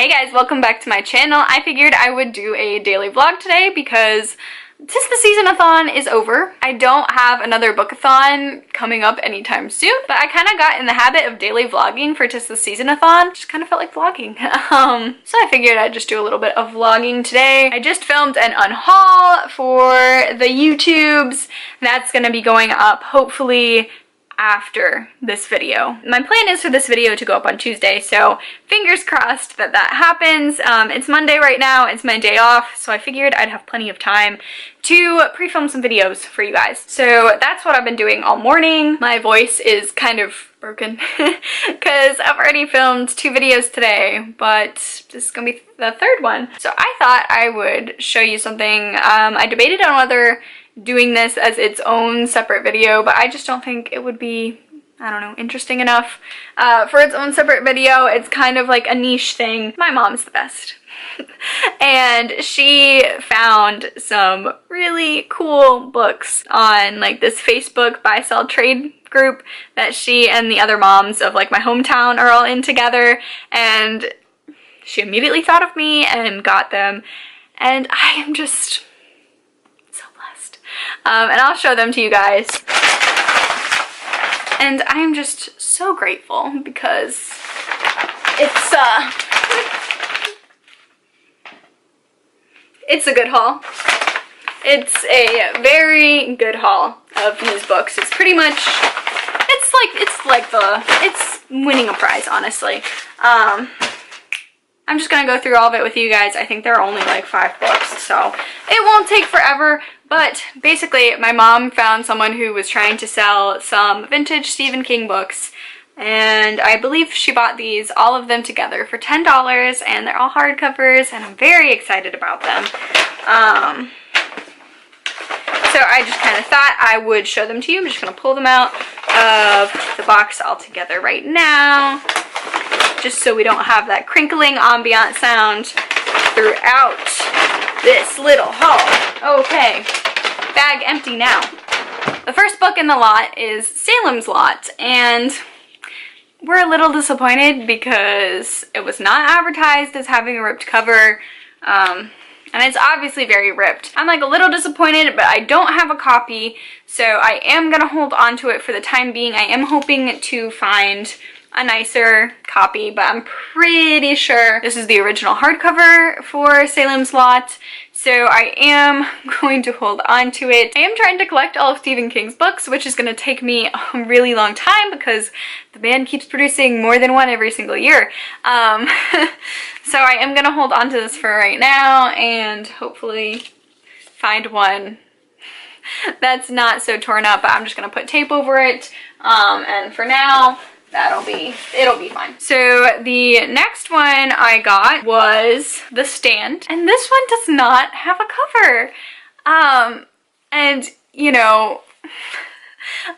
Hey guys, welcome back to my channel. I figured I would do a daily vlog today because since the season-a-thon is over, I don't have another book-a-thon coming up anytime soon, but I kind of got in the habit of daily vlogging for just the season-a-thon. Just kind of felt like vlogging. So I figured I'd just do a little bit of vlogging today. I just filmed an unhaul for the YouTubes. That's going to be going up hopefully after this video. My plan is for this video to go up on Tuesday, so fingers crossed that that happens. It's Monday right now, it's my day off, so I figured I'd have plenty of time to pre-film some videos for you guys. So that's what I've been doing all morning. My voice is kind of broken because I've already filmed 2 videos today, but this is gonna be the 3rd one. So I thought I would show you something. I debated on whether doing this as its own separate video, but I just don't think it would be, I don't know, interesting enough for its own separate video. It's kind of like a niche thing. My mom's the best. And she found some really cool books on like this Facebook buy sell trade group that she and the other moms of like my hometown are all in together, and she immediately thought of me and got them, and I am just and I'll show them to you guys. And I'm just so grateful because it's a good haul. It's a very good haul of these books. It's pretty much, it's winning a prize, honestly. I'm just gonna go through all of it with you guys. I think there are only like 5 books, so it won't take forever. But basically, my mom found someone who was trying to sell some vintage Stephen King books, and I believe she bought these, all of them together, for $10, and they're all hardcovers, and I'm very excited about them. So I just kind of thought I would show them to you. I'm just going to pull them out of the box all together right now, just so we don't have that crinkling ambient sound throughout this little haul. Okay, bag empty now. The first book in the lot is Salem's Lot, and we're a little disappointed because it was not advertised as having a ripped cover, and it's obviously very ripped. I'm like a little disappointed, but I don't have a copy, so I am gonna hold on to it for the time being. I am hoping to find a nicer copy, but I'm pretty sure this is the original hardcover for Salem's Lot, so I am going to hold on to it. I am trying to collect all of Stephen King's books, which is going to take me a really long time because the band keeps producing more than one every single year. So I am going to hold on to this for right now and hopefully find one that's not so torn up, but I'm just going to put tape over it, and for now it'll be fine. So the next one I got was The Stand, and this one does not have a cover. And you know,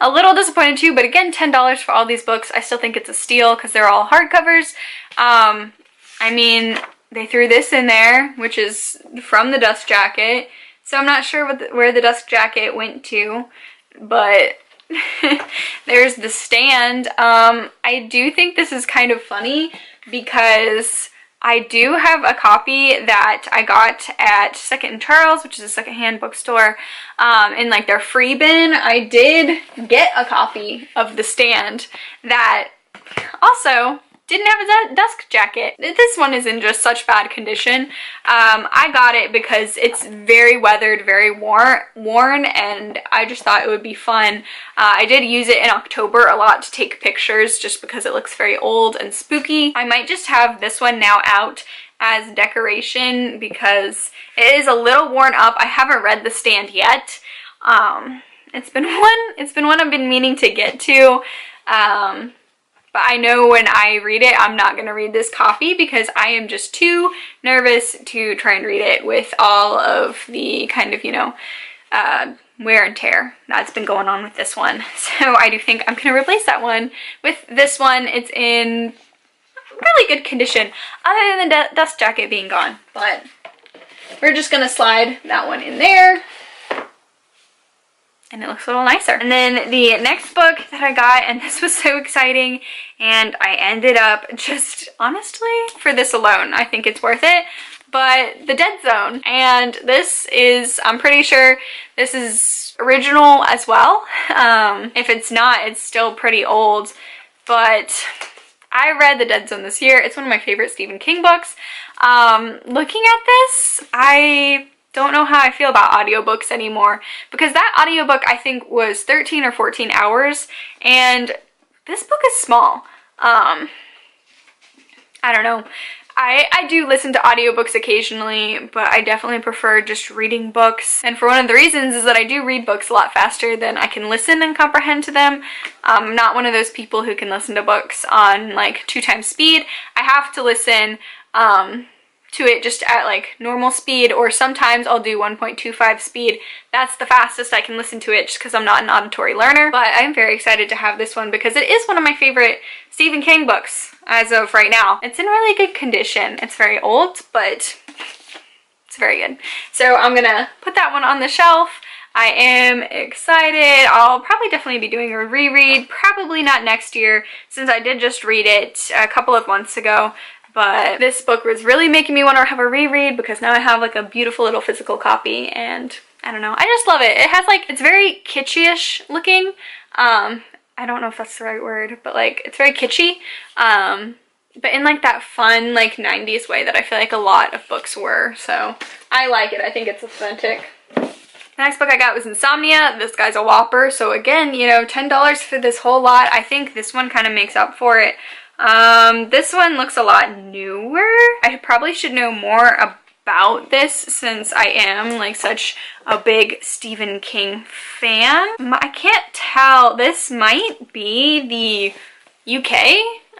a little disappointed too, but again, $10 for all these books. I still think it's a steal because they're all hardcovers. I mean, they threw this in there, which is from the dust jacket, so I'm not sure where the dust jacket went to, but there's The Stand. I do think this is kind of funny because I do have a copy that I got at Second and Charles, which is a secondhand bookstore, in like their free bin. I did get a copy of The Stand that also didn't have a dust jacket. This one is in just such bad condition. I got it because it's very weathered, very worn, and I just thought it would be fun. I did use it in October a lot to take pictures just because it looks very old and spooky. I might just have this one now out as decoration because it is a little worn up. I haven't read The Stand yet. It's been one I've been meaning to get to. But I know when I read it, I'm not going to read this copy because I am just too nervous to try and read it with all of the kind of, you know, wear and tear that's been going on with this one. So I do think I'm going to replace that one with this one. It's in really good condition, other than the dust jacket being gone. But we're just going to slide that one in there. and it looks a little nicer. And then the next book that I got, and this was so exciting, and I ended up just, honestly, for this alone, I think it's worth it, but The Dead Zone. And this is, I'm pretty sure this is original as well. If it's not, it's still pretty old, but I read The Dead Zone this year. It's one of my favorite Stephen King books. Looking at this, I don't know how I feel about audiobooks anymore, because that audiobook I think was 13 or 14 hours, and this book is small. I don't know. I do listen to audiobooks occasionally, but I definitely prefer just reading books. And for one of the reasons is that I do read books a lot faster than I can listen and comprehend to them. I'm not one of those people who can listen to books on like 2 times speed. I have to listen to it just at like normal speed, or sometimes I'll do 1.25 speed. That's the fastest I can listen to it just because I'm not an auditory learner. But I'm very excited to have this one because it is one of my favorite Stephen King books as of right now. It's in really good condition. It's very old, but it's very good. So I'm gonna put that one on the shelf. I am excited. I'll probably definitely be doing a reread, probably not next year since I did just read it a couple of months ago. But this book was really making me want to have a reread because now I have like a beautiful little physical copy, and I don't know, I just love it. It has like, it's very kitschy-ish looking. I don't know if that's the right word, but like it's very kitschy. But in like that fun like 90s way that I feel like a lot of books were. So I like it. I think it's authentic. The next book I got was Insomnia. This guy's a whopper. So again, you know, $10 for this whole lot. I think this one kind of makes up for it. This one looks a lot newer. I probably should know more about this since I am like such a big Stephen King fan. I can't tell. This might be the UK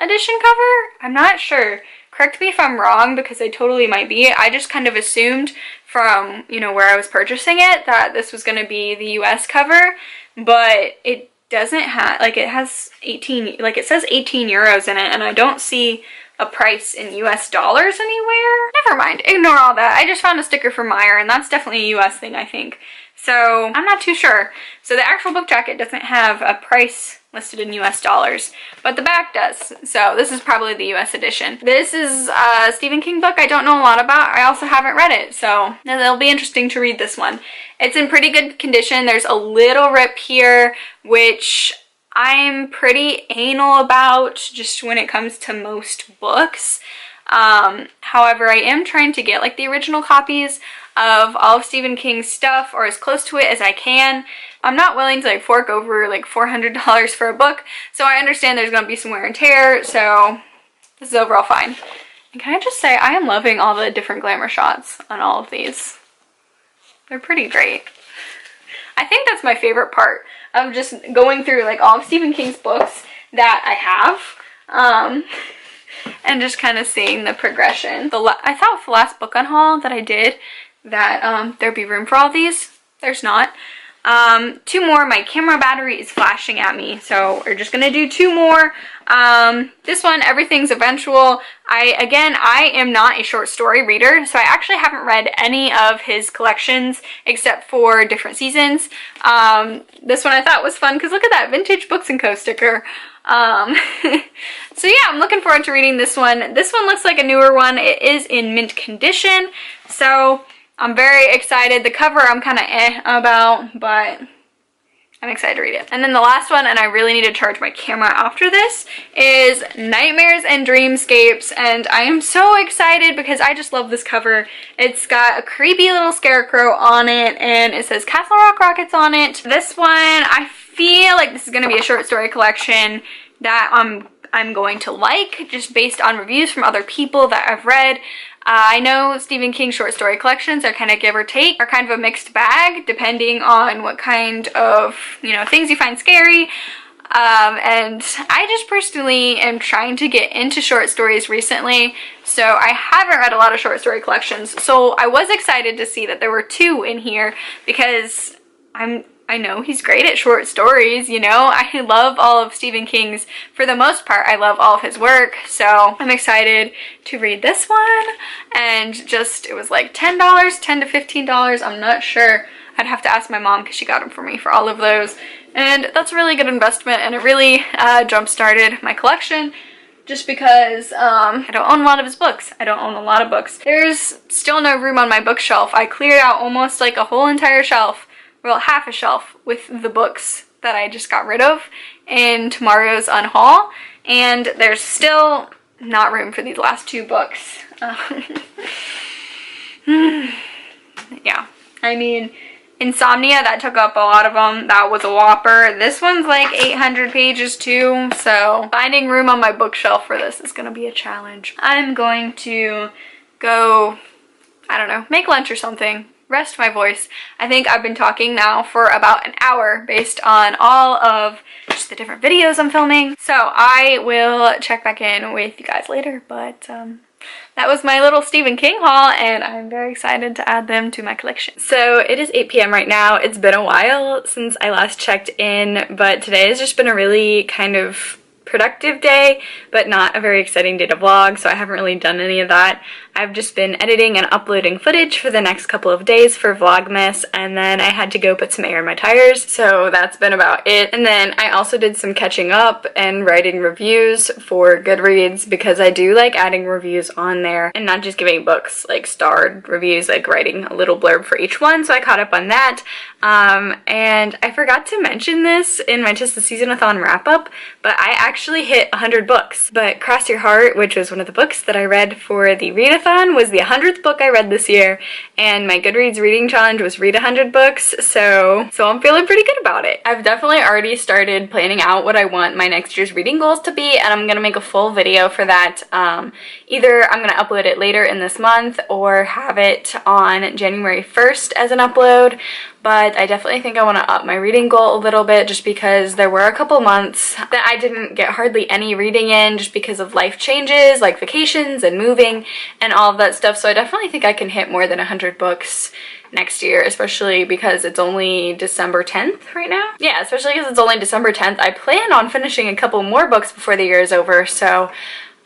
edition cover. I'm not sure. Correct me if I'm wrong because I totally might be. I just kind of assumed from, you know, where I was purchasing it that this was going to be the US cover, but it doesn't have, like, it has 18, like it says 18 euros in it, and I don't see a price in US dollars anywhere. Never mind, ignore all that. I just found a sticker from Meyer, and that's definitely a US thing, I think. So I'm not too sure. So the actual book jacket doesn't have a price listed in US dollars, but the back does. So this is probably the US edition. This is a Stephen King book I don't know a lot about. I also haven't read it, so it'll be interesting to read this one. It's in pretty good condition. There's a little rip here, which I'm pretty anal about just when it comes to most books. However, I am trying to get like the original copies of all of Stephen King's stuff, or as close to it as I can. I'm not willing to like fork over like $400 for a book, so I understand there's gonna be some wear and tear, so this is overall fine. And can I just say, I am loving all the different glamour shots on all of these. They're pretty great. I think that's my favorite part of just going through like all of Stephen King's books that I have. And just kind of seeing the progression. I thought with the last book on haul that I did that there'd be room for all these. There's not. 2 more. My camera battery is flashing at me, so we're just gonna do 2 more. This one, Everything's Eventual. I am not a short story reader, so I actually haven't read any of his collections except for different seasons. This one I thought was fun because look at that Vintage Books & Co. sticker. So yeah, I'm looking forward to reading this one. This one looks like a newer one. It is in mint condition, so I'm very excited. The cover I'm kind of about, but I'm excited to read it. And then the last one, and I really need to charge my camera after this, is Nightmares and Dreamscapes, and I am so excited because I just love this cover. It's got a creepy little scarecrow on it, and it says Castle Rock Rockets on it. This one, I feel like this is going to be a short story collection that I'm going to like, just based on reviews from other people that I've read. I know Stephen King short story collections are kind of give or take, are kind of a mixed bag depending on what kind of, you know, things you find scary. And I just personally am trying to get into short stories recently, so I haven't read a lot of short story collections. So I was excited to see that there were 2 in here because I know he's great at short stories, you know. I love all of Stephen King's, for the most part, I love all of his work, so I'm excited to read this one. And just, it was like $10, $10 to $15, I'm not sure. I'd have to ask my mom because she got them for me for all of those. And that's a really good investment, and it really jump-started my collection just because I don't own a lot of his books. I don't own a lot of books. There's still no room on my bookshelf. I cleared out almost like a whole entire shelf, well, half a shelf with the books that I just got rid of in tomorrow's unhaul, and there's still not room for these last 2 books. Yeah, I mean, Insomnia, that took up a lot of them. That was a whopper. This one's like 800 pages too, so finding room on my bookshelf for this is gonna be a challenge. I'm going to go, I don't know, make lunch or something, rest my voice. I think I've been talking now for about an hour based on all of just the different videos I'm filming. So I will check back in with you guys later, but that was my little Stephen King haul, and I'm very excited to add them to my collection. So it is 8 p.m. right now. It's been a while since I last checked in, but today has just been a really kind of productive day, but not a very exciting day to vlog, so I haven't really done any of that. I've just been editing and uploading footage for the next couple of days for Vlogmas, and then I had to go put some air in my tires, so that's been about it. And then I also did some catching up and writing reviews for Goodreads, because I do like adding reviews on there and not just giving books like starred reviews, like writing a little blurb for each one, so I caught up on that. And I forgot to mention this in my Just the Season-a-thon wrap-up, but I actually hit 100 books. But Cross Your Heart, which was one of the books that I read for the readathon, was the 100th book I read this year, and my Goodreads reading challenge was read 100 books, so I'm feeling pretty good about it. I've definitely already started planning out what I want my next year's reading goals to be, and I'm gonna make a full video for that. Either I'm gonna upload it later in this month or have it on January 1st as an upload. But I definitely think I want to up my reading goal a little bit, just because there were a couple months that I didn't get hardly any reading in just because of life changes, like vacations and moving and all of that stuff. So I definitely think I can hit more than 100 books next year, especially because it's only December 10th right now. Yeah, especially because it's only December 10th. I plan on finishing a couple more books before the year is over, so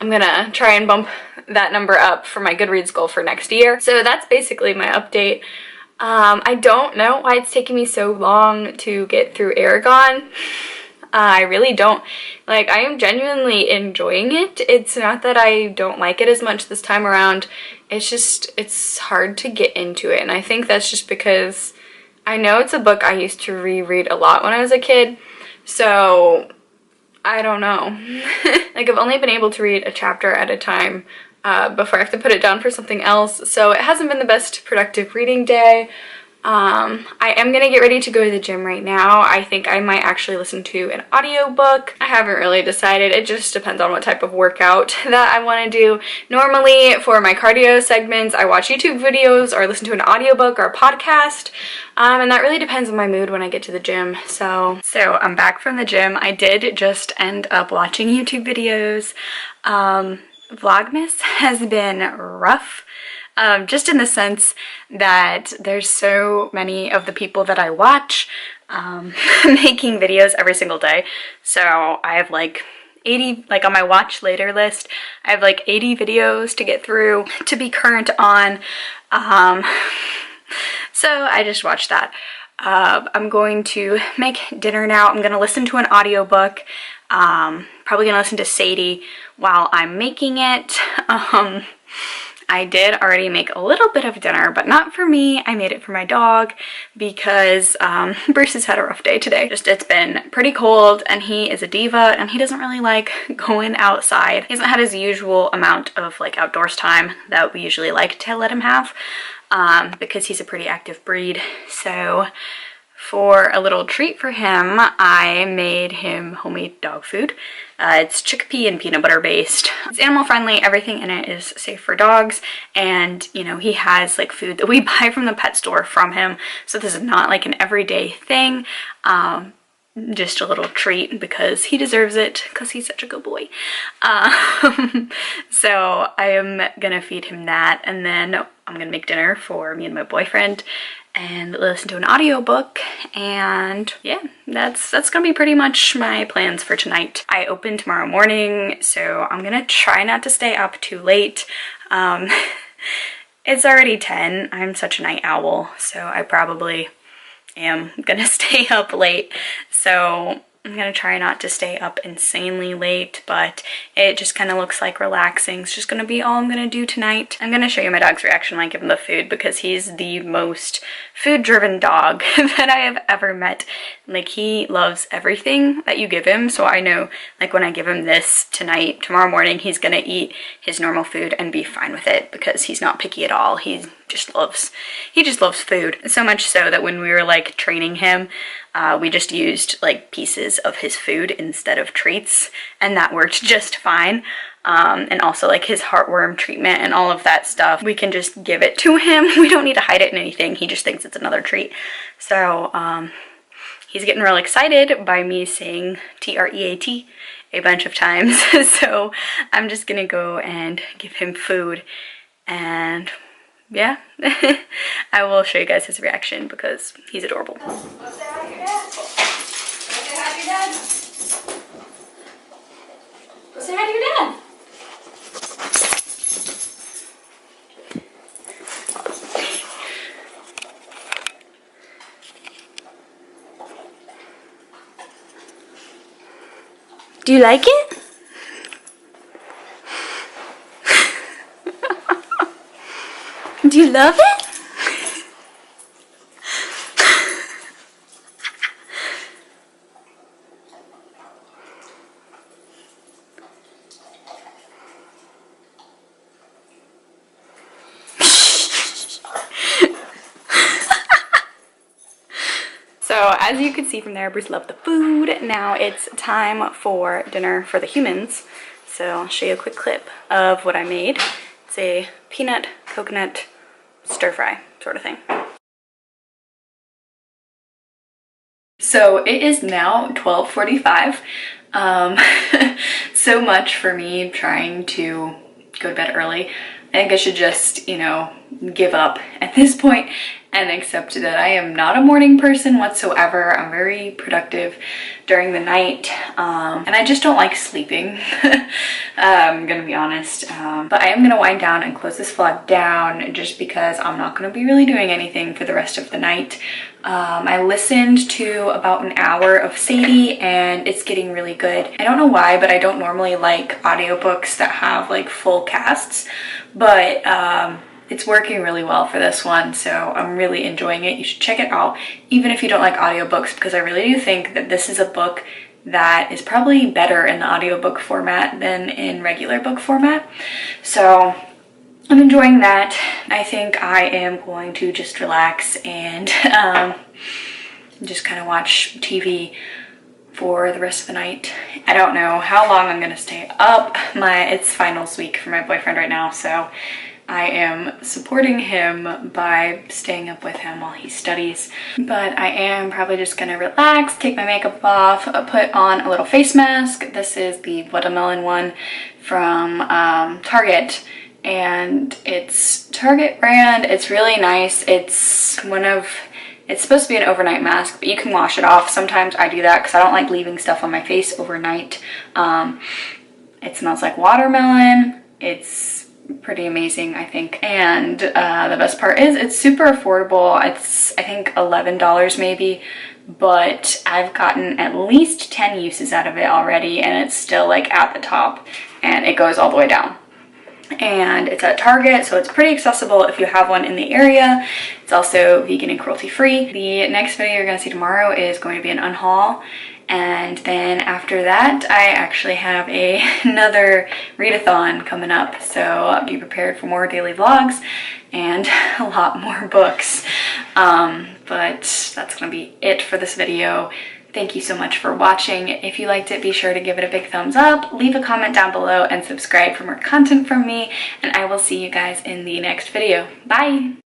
I'm gonna try and bump that number up for my Goodreads goal for next year. So that's basically my update. I don't know why it's taking me so long to get through Aragon. I really don't. Like, I am genuinely enjoying it. It's not that I don't like it as much this time around. It's just, it's hard to get into it. And I think that's just because I know it's a book I used to reread a lot when I was a kid. So, I don't know. Like, I've only been able to read a chapter at a time before I have to put it down for something else, so it hasn't been the best productive reading day. I am gonna get ready to go to the gym right now. I think I might actually listen to an audiobook. I haven't really decided. It just depends on what type of workout that I want to do. Normally for my cardio segments, I watch YouTube videos or listen to an audiobook or a podcast, and that really depends on my mood when I get to the gym. So I'm back from the gym. I did just end up watching YouTube videos. Vlogmas has been rough, just in the sense that there's so many of the people that I watch making videos every single day. So I have like 80, like on my watch later list, I have like 80 videos to get through to be current on. So I just watched that. I'm going to make dinner now. I'm going to listen to an audiobook. Probably gonna listen to Sadie while I'm making it. I did already make a little bit of dinner, but not for me. I made it for my dog because Bruce has had a rough day today. Just, it's been pretty cold, and he is a diva, and he doesn't really like going outside. He hasn't had his usual amount of like outdoors time that we usually like to let him have, because he's a pretty active breed. So for a little treat for him, I made him homemade dog food. It's chickpea and peanut butter based. It's animal friendly, everything in it is safe for dogs, and you know, he has like food that we buy from the pet store from him, so this is not like an everyday thing. Just a little treat because he deserves it, because he's such a good boy. So I am gonna feed him that, and then I'm gonna make dinner for me and my boyfriend and listen to an audiobook, and yeah, that's gonna be pretty much my plans for tonight. I open tomorrow morning, so I'm gonna try not to stay up too late. It's already 10. I'm such a night owl, so I probably am gonna stay up late, so I'm gonna try not to stay up insanely late, but it just kind of looks like relaxing. It's just gonna be all I'm gonna do tonight. I'm gonna show you my dog's reaction when I give him the food, because he's the most food-driven dog that I have ever met. Like, he loves everything that you give him, so I know, like, when I give him this tonight, tomorrow morning, he's gonna eat his normal food and be fine with it, because he's not picky at all. He just loves food. So much so that when we were like training him, we just used like pieces of his food instead of treats, and that worked just fine. And also like his heartworm treatment and all of that stuff, we can just give it to him. We don't need to hide it in anything. He just thinks it's another treat. So he's getting real excited by me saying TREAT a bunch of times. So I'm just gonna go and give him food, and yeah, I will show you guys his reaction because he's adorable. Go say hi to your dad. Go say hi to your dad. Go say hi to your dad. Do you like it? Do you love it? So as you can see from there, Bruce loved the food. Now it's time for dinner for the humans. So I'll show you a quick clip of what I made. It's a peanut coconut stir fry sort of thing. So it is now 12:45. So much for me trying to go to bed early. I think I should just, you know, give up at this point and accept that I am not a morning person whatsoever. I'm very productive during the night, and I just don't like sleeping. I'm gonna be honest, but I am gonna wind down and close this vlog down just because I'm not gonna be really doing anything for the rest of the night. I listened to about an hour of Sadie and it's getting really good. I don't know why, but I don't normally like audiobooks that have like full casts, but it's working really well for this one, so I'm really enjoying it. You should check it out, even if you don't like audiobooks, because I really do think that this is a book that is probably better in the audiobook format than in regular book format. So I'm enjoying that. I think I am going to just relax and just kind of watch TV for the rest of the night. I don't know how long I'm gonna stay up. It's finals week for my boyfriend right now, so I am supporting him by staying up with him while he studies. But I am probably just gonna relax, take my makeup off, put on a little face mask. This is the watermelon one from Target, and it's Target brand. It's really nice. It's supposed to be an overnight mask, but you can wash it off. Sometimes I do that because I don't like leaving stuff on my face overnight. It smells like watermelon. It's pretty amazing, I think. And the best part is it's super affordable. It's, I think, $11 maybe, but I've gotten at least 10 uses out of it already, and it's still like at the top and it goes all the way down. And it's at Target, so it's pretty accessible if you have one in the area. It's also vegan and cruelty free. The next video you're gonna see tomorrow is going to be an unhaul, and then after that I actually have another readathon coming up, so be prepared for more daily vlogs and a lot more books. But that's gonna be it for this video. Thank you so much for watching. If you liked it, be sure to give it a big thumbs up, leave a comment down below, and subscribe for more content from me, and I will see you guys in the next video. Bye!